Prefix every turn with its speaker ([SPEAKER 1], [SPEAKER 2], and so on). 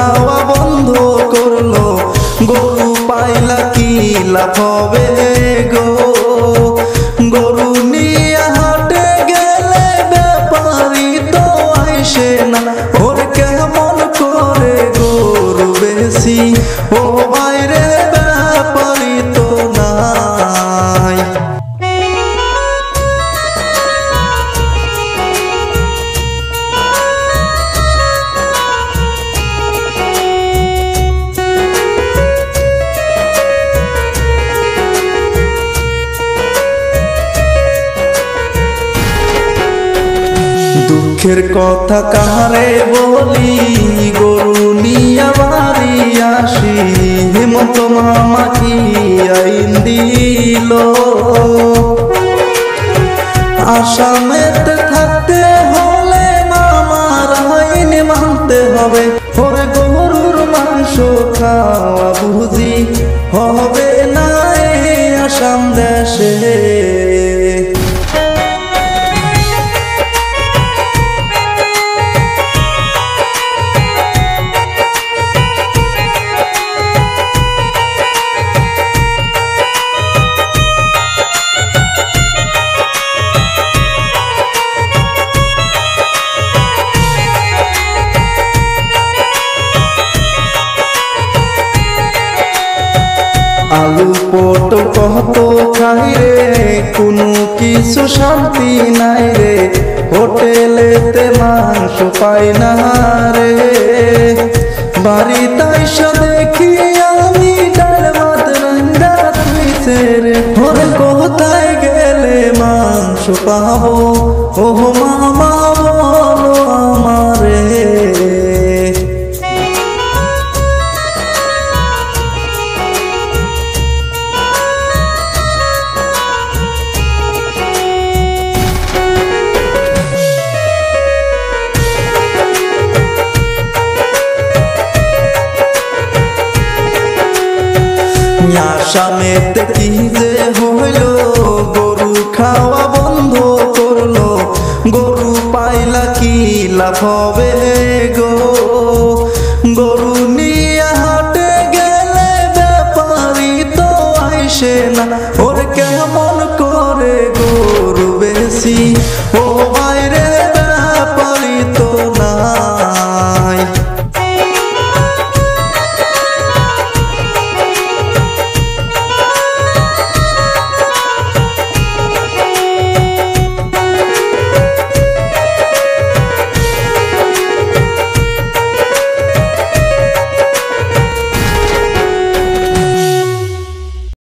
[SPEAKER 1] খাওয়া বন্ধ করলো, গরু পাইলা কি লাভ হবে গো। গরু নিয়ে হাটে গেলে ব্যাপারী তো আইসে না, ওর কেমন করে গরু বেশি ও বাইরে ব্যাপারী তো নাই। দুঃখের কথা কাহারে বলি, গরু নিয়া বাড়ি আসি, হেমন্ত মামা কি আইন দিল। আসামেতে থাকতে হলে মামার আইন মানতে হবে, ওরে গরুর মাংস খাওয়া বুঝি হবে না আসাম দেশে। আলু পটল কত খাই রে, কোনো কিছু শান্তি নাই রে, হোটেলেতে মাংস পাই না রে। বাড়িতে আইসা দেখি আমি ডাল ভাত রান্না তুইছে রে, ওরে কোথায় গেলে মাংস পাবো ও মামা বলো আমারে। আসামেতে কি যে হইল, গরু খাওয়া বন্ধ করলো, গরু পাইলা কি লাভ হবে গো। গরু নিয়ে হাটে গেলে ব্যাপারী তো আইসে না, ওর কেমন করে গরু বেশি ও